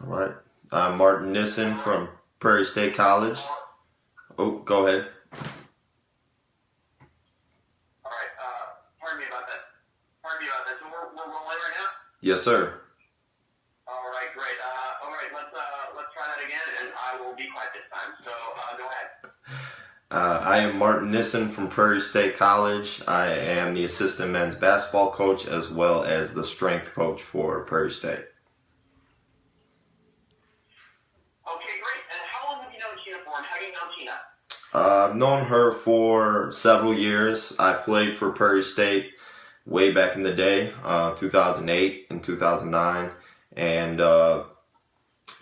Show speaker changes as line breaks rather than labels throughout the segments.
All right. I'm Martin Nissen from Prairie State College. Oh, go ahead.
All right. Pardon me about that. Pardon me about that. So we're rolling right now.
Yes, sir.
All right, great. All right, let's try that again, and I will be quiet this time. So go ahead.
I am Martin Nissen from Prairie State College. I am the assistant men's basketball coach as well as the strength coach for Prairie State.
Okay, great. And how long have you known Tina for, and how do you know Tina?
I've known her for several years. I played for Prairie State way back in the day, 2008 and 2009, and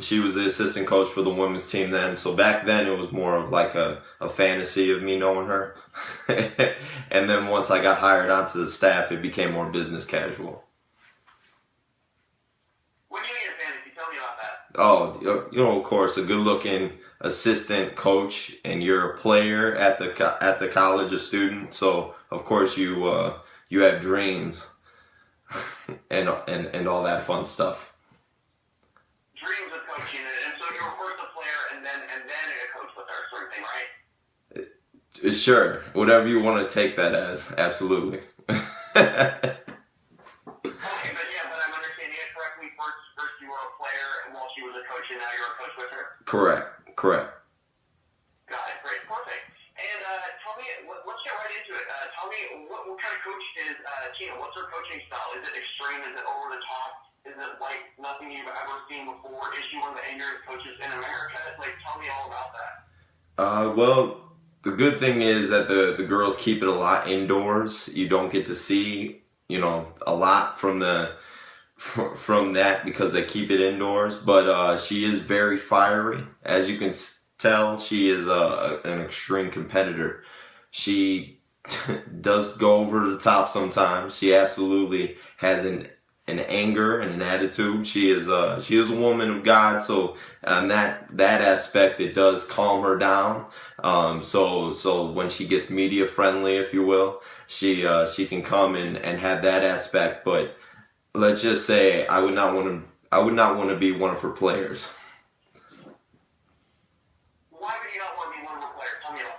she was the assistant coach for the women's team then. So back then it was more of like a fantasy of me knowing her. And then once I got hired onto the staff, it became more business casual.
What do you mean a fantasy? Tell me about that.
Oh, of course, a good-looking assistant coach, and you're a player at the college, a student. So of course you have dreams and all that fun stuff.
Dreams of coaching, and so you were first a player, and then a coach with her, sort of thing, right?
Sure, whatever you want to take that as, absolutely.
Okay, but I'm understanding it correctly. First you were a player, and while she was a coach, and now you're a coach with her.
Correct.
Got it. Great. Perfect. And tell me, let's get right into it. Tell me, what kind of coach is Tina? What's her coaching style? Is it extreme? Is it over the top? Is it like nothing you've ever seen before? Is she one of the angriest coaches in America? Like, tell me all about that.
Well, the good thing is that the girls keep it a lot indoors. You don't get to see, a lot from that because they keep it indoors. But she is very fiery. As you can tell, she is an extreme competitor. She does go over the top sometimes. She absolutely has an anger and an attitude. She is a woman of God, so on that aspect, it does calm her down. So when she gets media friendly, if you will, she can come and have that aspect. But let's just say I would not want to be one of her players.
Why would you not want to be one of her players? Tell me about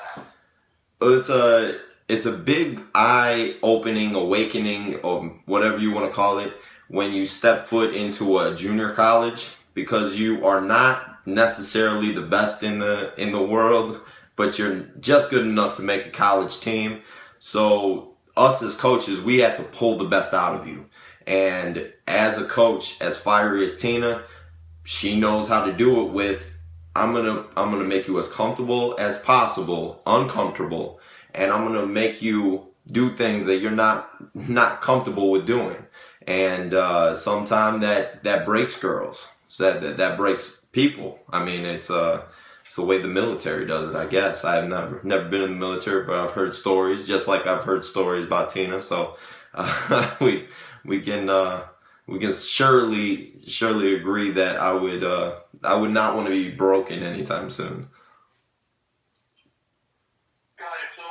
that. It's a big eye-opening, awakening, or whatever you want to call it, when you step foot into a junior college, because you are not necessarily the best in the world, but you're just good enough to make a college team. So us as coaches, we have to pull the best out of you. And as a coach, as fiery as Tina, she knows how to do it with, I'm gonna make you as comfortable as possible, uncomfortable, and I'm gonna make you do things that you're not comfortable with doing. And sometimes that breaks girls. So that breaks people. I mean, it's the way the military does it, I guess. I have never been in the military, but I've heard stories, just like I've heard stories about Tina. So we can surely agree that I would not want to be broken anytime soon.
Got it. So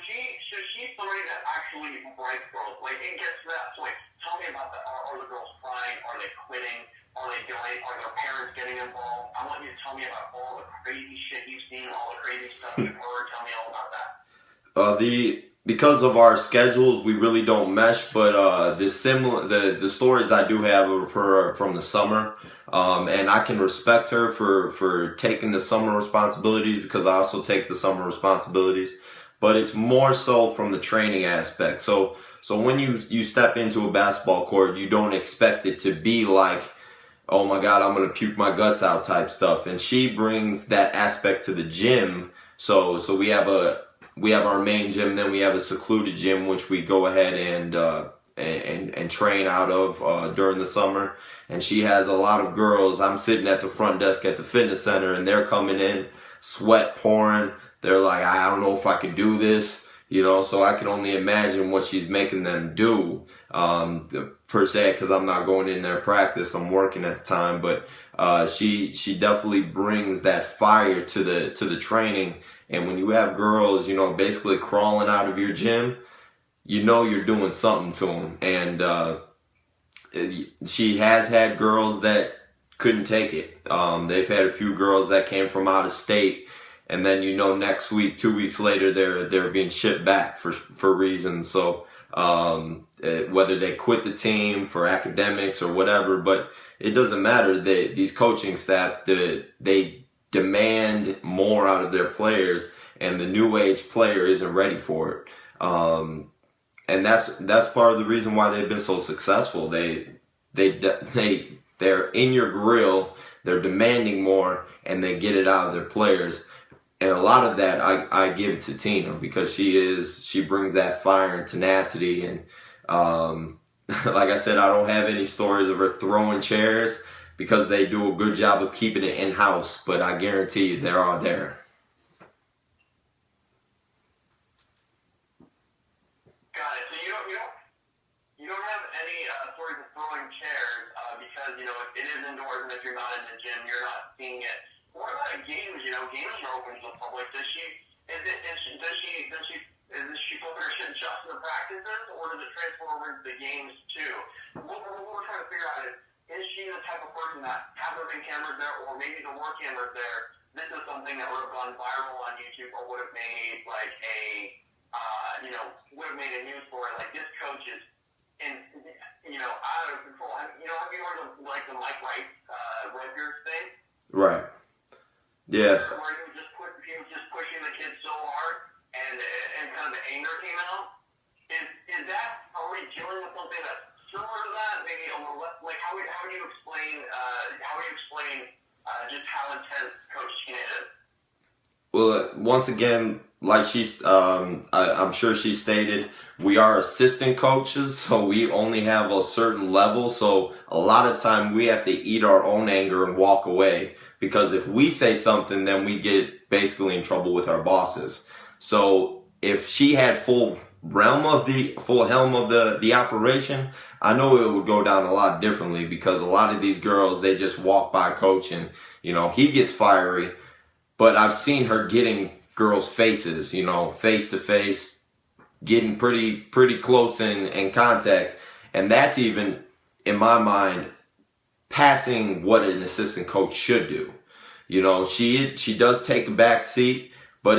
she's somebody that actually breaks girls. Like, it gets to that point. Tell me about that. Are the girls crying? Are they quitting? Are their parents getting involved? I want you to tell me about all the crazy shit you've seen, all the crazy stuff you've heard. Tell me all about that.
Because of our schedules, we really don't mesh. But the stories I do have of her from the summer, and I can respect her for taking the summer responsibilities, because I also take the summer responsibilities. But it's more so from the training aspect. So when you step into a basketball court, you don't expect it to be like, oh my God, I'm gonna puke my guts out type stuff. And she brings that aspect to the gym. So we have our main gym, then we have a secluded gym which we go ahead and train out of during the summer. And she has a lot of girls. I'm sitting at the front desk at the fitness center, and they're coming in, sweat pouring. They're like, I don't know if I can do this, so I can only imagine what she's making them do, per se, because I'm not going in there to practice. I'm working at the time, but she definitely brings that fire to the training. And when you have girls, basically crawling out of your gym, you're doing something to them. And she has had girls that couldn't take it. They've had a few girls that came from out of state, and then next week, 2 weeks later, they're being shipped back for reasons. So whether they quit the team for academics or whatever, but it doesn't matter. These coaching staff, they demand more out of their players, and the new age player isn't ready for it. And that's part of the reason why they've been so successful. They're in your grill, they're demanding more, and they get it out of their players. And a lot of that I give to Tina, because she brings that fire and tenacity. And like I said, I don't have any stories of her throwing chairs, because they do a good job of keeping it in-house, but I guarantee you they're all there.
Got it. So you don't have any stories of throwing chairs because it is indoors, and if you're not in the gym, you're not seeing it. What about games? Games are open to the public. Does she flip her shit just in the practices, or does it transfer over into the games too? What we're trying to figure out is she the type of person that have there been cameras there, or maybe there were cameras there? This is something that would have gone viral on YouTube, or would have made like would have made a news story. Like, this coach is out of control. Have you heard of like the Mike Wright Rutgers thing?
Right. Yeah.
Where he was just pushing the kids so hard, and kind of the anger came out. Is that, are we dealing with something that's similar to that? Maybe a little less. Like, how would you explain just how intense Coach Tina is?
Well, once again, like I'm sure she stated, we are assistant coaches, so we only have a certain level. So a lot of time we have to eat our own anger and walk away, because if we say something, then we get basically in trouble with our bosses. So if she had full helm of the operation, I know it would go down a lot differently, because a lot of these girls, they just walk by coach and, he gets fiery. But I've seen her getting girls' faces, face to face, getting pretty close in contact. And that's even, in my mind, passing what an assistant coach should do. She does take a back seat, but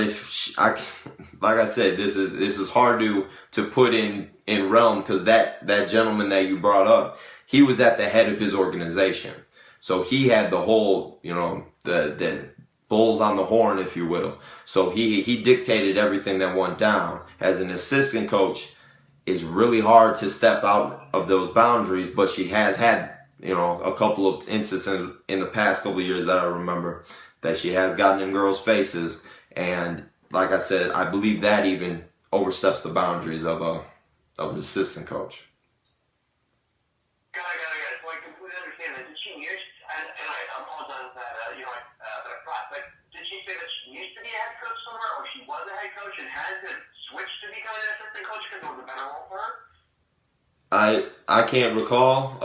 like I said, this is hard to put in realm, because that gentleman that you brought up, he was at the head of his organization. So he had the whole, the bulls on the horn, if you will. So he dictated everything that went down. As an assistant coach, it's really hard to step out of those boundaries, but she has had, a couple of instances in the past couple of years that I remember that she has gotten in girls' faces. And like I said, I believe that even oversteps the boundaries of an assistant coach.
Got it. So I completely understand that. Did she use, and I apologize that, but did she say that she used to be a head coach somewhere, or she was a head coach and had to switch to become an assistant coach because it was a better role for her?
I can't recall.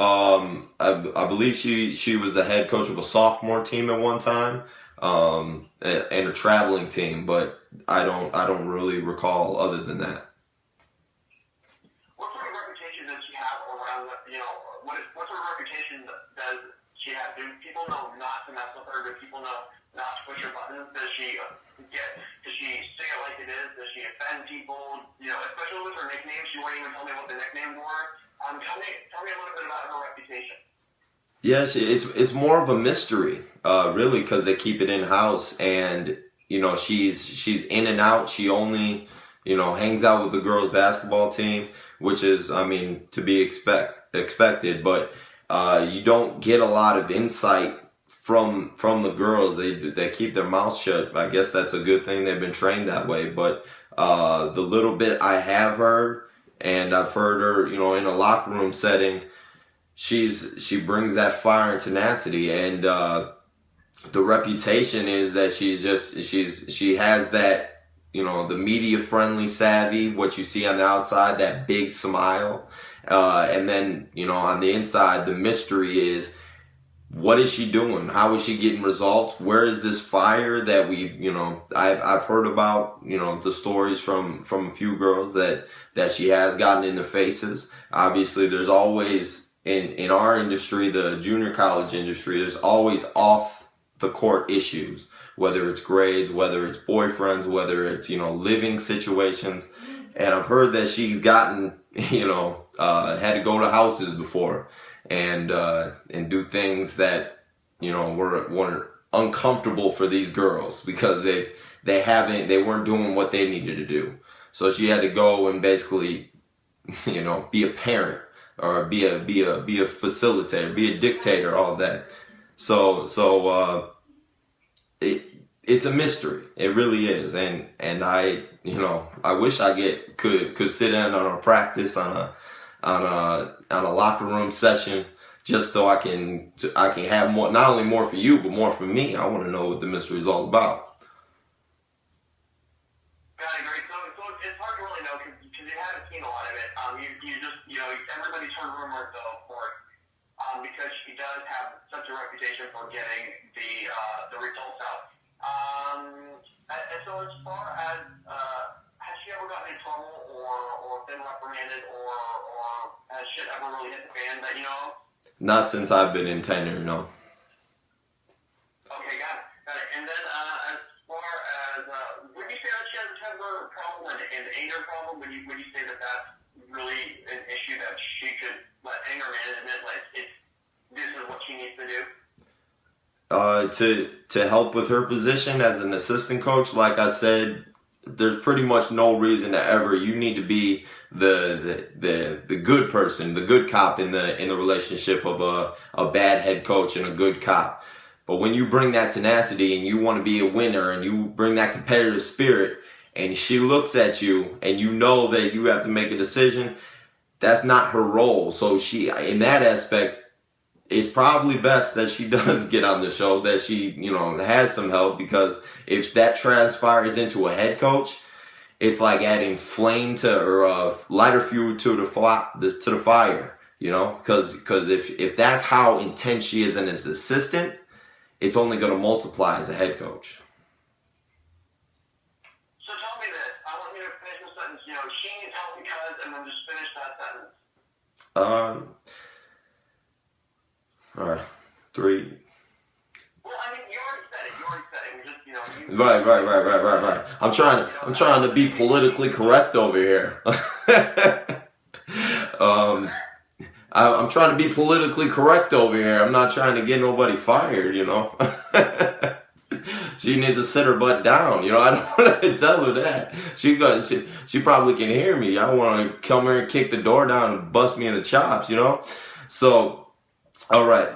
I believe she was the head coach of a sophomore team at one time, and a traveling team, but I don't really recall other than that.
What sort of reputation does she have around what sort of reputation does she have? Do people know not to mess with her? Do people know not to push her buttons? Does she say it like it is? Does she offend people? Especially with her nickname, she wouldn't even tell me what the nicknames were. Tell me a little bit about her reputation.
Yes, it's more of a mystery, really, because they keep it in house, and she's in and out. She only hangs out with the girls' basketball team, which is, to be expected. But you don't get a lot of insight from the girls. They keep their mouths shut. I guess that's a good thing. They've been trained that way. But the little bit I have heard, and I've heard her, in a locker room setting, she brings that fire and tenacity, and the reputation is that she has that, the media friendly savvy, what you see on the outside, that big smile, and then on the inside, the mystery is, what is she doing? How is she getting results? Where is this fire that I've heard about, the stories from a few girls that she has gotten in their faces. Obviously, there's always in our industry, the junior college industry, there's always off the court issues, whether it's grades, whether it's boyfriends, whether it's, living situations. And I've heard that she's gotten, had to go to houses before and do things that, were uncomfortable for these girls because they weren't doing what they needed to do. So she had to go and basically, be a parent or be a facilitator, be a dictator, all that. So it's a mystery. It really is. And I wish I could sit in on a practice on a locker room session just so I can have more, not only more for you, but more for me. I want to know what the mystery is all about.
Yeah, I agree. So it's hard to really know because you haven't seen a lot of it. You just, everybody's heard rumors though, of course, because she does have such a reputation for getting the results out. And so as far as, has she ever gotten in trouble or been reprimanded or has shit ever really hit the fan that you know of?
Not since I've been in tenure, no.
Okay, got it. And then as far as, would you say that she has a temper problem and anger problem? Would you say that that's really an issue that she could let anger management, like this is what she needs to do?
To help with her position as an assistant coach, like I said, there's pretty much no reason to ever. You need to be the good person, the good cop in the relationship of a bad head coach and a good cop. But when you bring that tenacity and you want to be a winner and you bring that competitive spirit, and she looks at you and you know that you have to make a decision, that's not her role. So she, in that aspect, it's probably best that she does get on the show, that she, has some help, because if that transpires into a head coach, it's like adding flame or lighter fuel to the fire, because if that's how intense she is as an assistant, it's only going to multiply as a head coach.
So tell me this. I want you to finish the sentence. She needs help because, and then just finish that sentence.
All right, 3.
Well, I mean, you already said it. We just,
Right. I'm trying to be politically correct over here. I'm trying to be politically correct over here. I'm not trying to get nobody fired, She needs to sit her butt down, I don't want to tell her that. She probably can hear me. I want to come here and kick the door down and bust me in the chops, So, all right.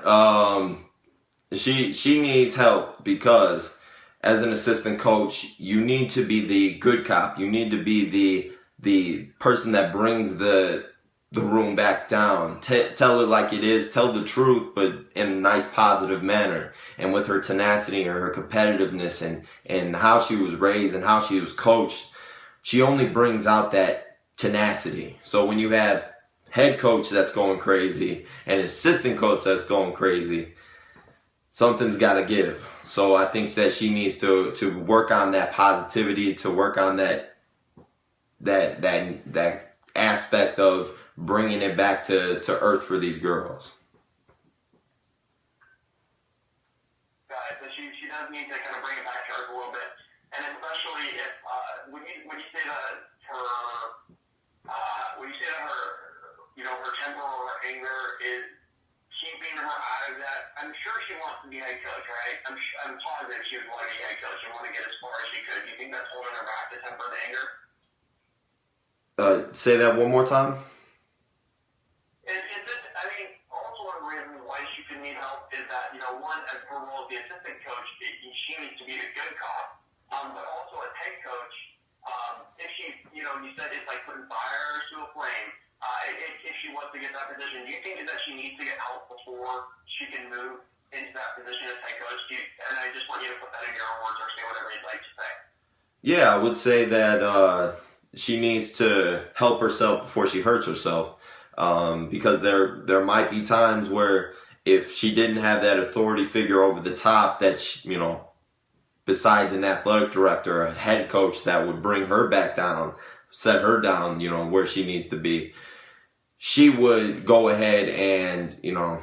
She needs help because as an assistant coach, you need to be the good cop. You need to be the person that brings the room back down. Tell it like it is. Tell the truth, but in a nice, positive manner. And with her tenacity and her competitiveness and how she was raised and how she was coached, she only brings out that tenacity. So when you have head coach that's going crazy and assistant coach that's going crazy, something's got to give. So I think that she needs to work on that positivity, to work on that aspect of bringing it back to earth for these girls.
Got it. So she does need to kind of bring it back to earth a little bit, and especially if would you say that her her temper or her anger is keeping her out of that? I'm sure she wants to be head coach, right? I'm positive she would want to be head coach and want to get as far as she could. Do you think that's holding her back, the temper and the anger?
Say that one more time.
Also one reason why she could need help is that, one, as her role as the assistant coach, she needs to be the good cop. But also as head coach, if she, you said it's like putting fire to a flame. If she wants to get that position, do you think that she needs to get help before she can move into that position as head coach? And I just want you to put that in your own words or say whatever you'd like to say.
Yeah, I would say that she needs to help herself before she hurts herself. Because there might be times where if she didn't have that authority figure over the top that, besides an athletic director, a head coach that would bring her back down, set her down, where she needs to be, she would go ahead and, you know,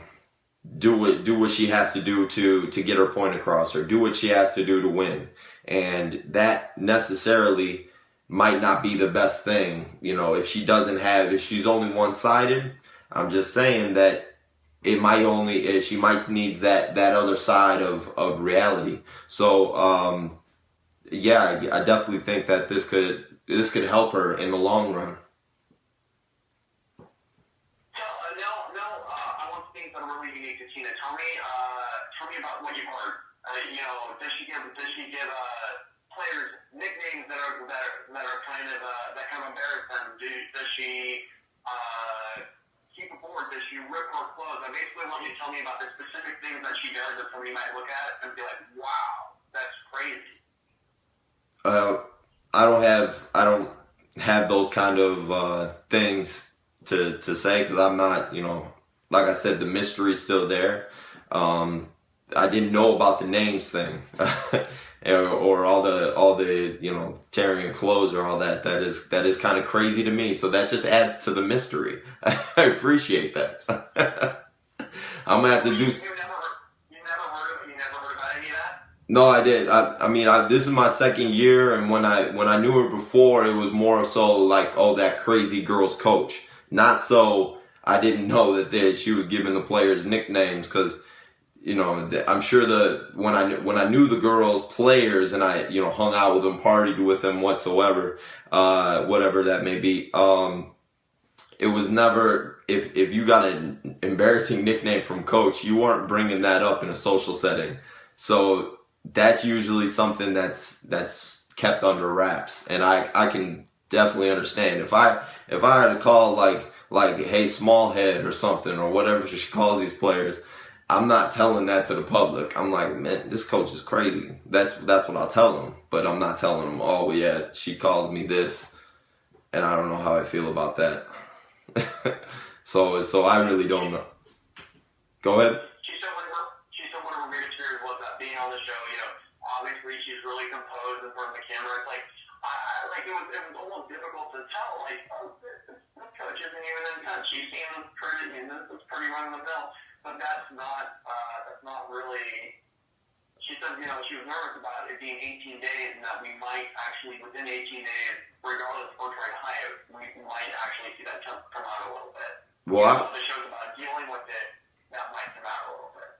do what she has to do to get her point across, or do what she has to do to win. And that necessarily might not be the best thing, you know, if she's only one-sided. I'm just saying that she might need that other side of reality. So yeah, I definitely think that this could help her in the long run.
I want things that are really unique to Tina. Tell me about what you've heard. Does she give players nicknames that are kind of embarrass them? Does she keep it forward? Does she rip her clothes? I basically want you to tell me about the specific things that she does that somebody might look at and be like, "Wow, that's crazy."
I don't have those kind of things to say, because I'm not, you know, like I said, the mystery's still there. I didn't know about the names thing, or all the you know, tearing clothes or all that. That is kind of crazy to me. So that just adds to the mystery. I appreciate that. I'm gonna have to do.
You never heard about any of that?
No, I did. I mean, this is my second year, and when I knew her before, it was more so like, oh, that crazy girl's coach. Not so I didn't know that she was giving the players nicknames, because, you know, I'm sure when I knew the girls players, and I, you know, hung out with them, partied with them whatsoever, whatever that may be. It was never, if you got an embarrassing nickname from coach, you weren't bringing that up in a social setting. So that's usually something that's kept under wraps, and I can definitely understand if I had to call like hey, small head or something, or whatever she calls these players, I'm not telling that to the public. I'm like, man, this coach is crazy. That's what I'll tell them, but I'm not telling them, oh yeah, she calls me this, and I don't know how I feel about that. so I really don't know. Go ahead.
She said one of her greatest fears was that being on the show, you know, obviously she's really composed in front of the camera. It's like, it was almost difficult to tell, like, oh, this coach isn't even in touch. She seems pretty, and this is pretty run of the mill. But that's not really. She said, you know, she was nervous about it being 18 days, and that we might actually, within 18 days, regardless of trying to hide it, we might actually see that come out a little bit.
Well,
the show's about dealing with it, that might come out a little bit.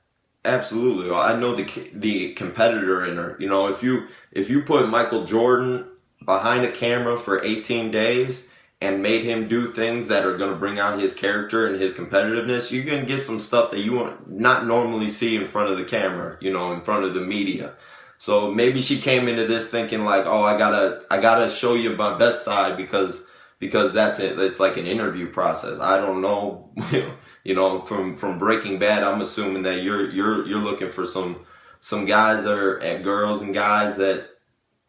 Absolutely. I know the competitor in her. You know, if you put Michael Jordan behind a camera for 18 days and made him do things that are going to bring out his character and his competitiveness, you're going to get some stuff that you won't not normally see in front of the camera, you know, in front of the media. So maybe she came into this thinking like, oh, I gotta show you my best side because that's it. It's like an interview process. I don't know. You know, from Breaking Bad, I'm assuming that you're looking for some guys girls and guys that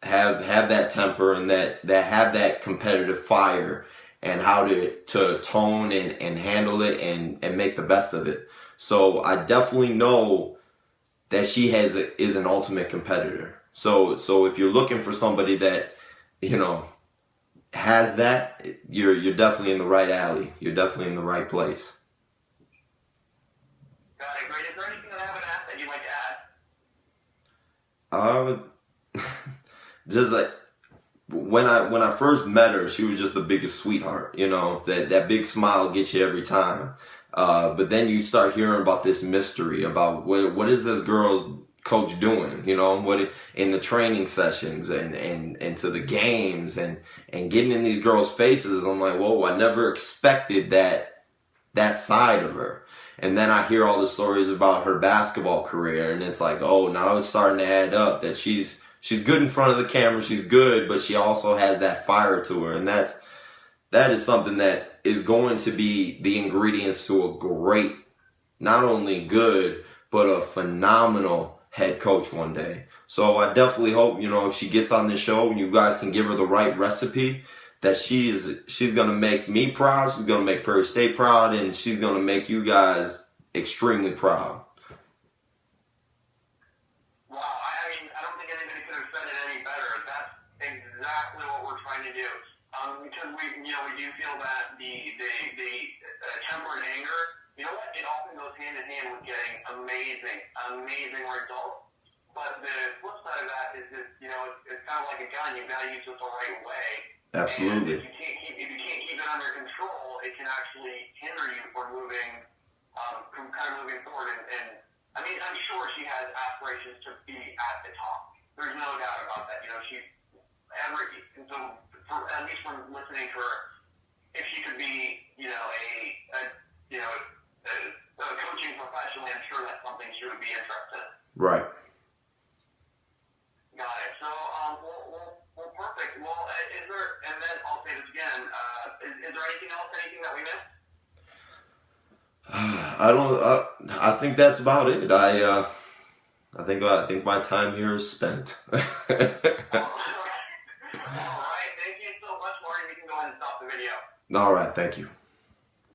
have that temper, and that have that competitive fire, and how to tone and handle it and make the best of it. So I definitely know that she is an ultimate competitor. So if you're looking for somebody that, you know, has that, you're definitely in the right alley. You're definitely in the right place.
Got it. Great. Is there anything that I haven't asked that you'd like to add?
Just like when I first met her, she was just the biggest sweetheart. You know, that big smile gets you every time. But then you start hearing about this mystery about what is this girl's coach doing? You know, what in the training sessions and to the games and getting in these girls' faces. I'm like, whoa, I never expected that side of her. And then I hear all the stories about her basketball career, and it's like, oh, now it's starting to add up that she's good in front of the camera, she's good, but she also has that fire to her, and that is something that is going to be the ingredients to a great, not only good, but a phenomenal head coach one day. So I definitely hope, you know, if she gets on this show and you guys can give her the right recipe, that she's going to make me proud, she's going to make Prairie State proud, and she's going to make you guys extremely proud.
Wow, I mean, I don't think anybody could have said it any better. That's exactly what we're trying to do. Because we do feel that the temper and anger, you know what, it often goes hand in hand with getting amazing results. But the flip side of that is that, it's kind of like a gun. You've got to use it the right way.
Absolutely.
And if you can't keep it under control, it can actually hinder you from moving forward. And I mean, I'm sure she has aspirations to be at the top. There's no doubt about that. At least from listening to her, if she could be, a coaching professionally, I'm sure that's something she would be interested in.
Right.
Got it. So, well, perfect. Well, and then I'll say this again, is there anything that we missed?
I think that's about it. I think my time here is spent.
All right. Thank you so much, Marty. We can go ahead and stop the video.
All right. Thank you.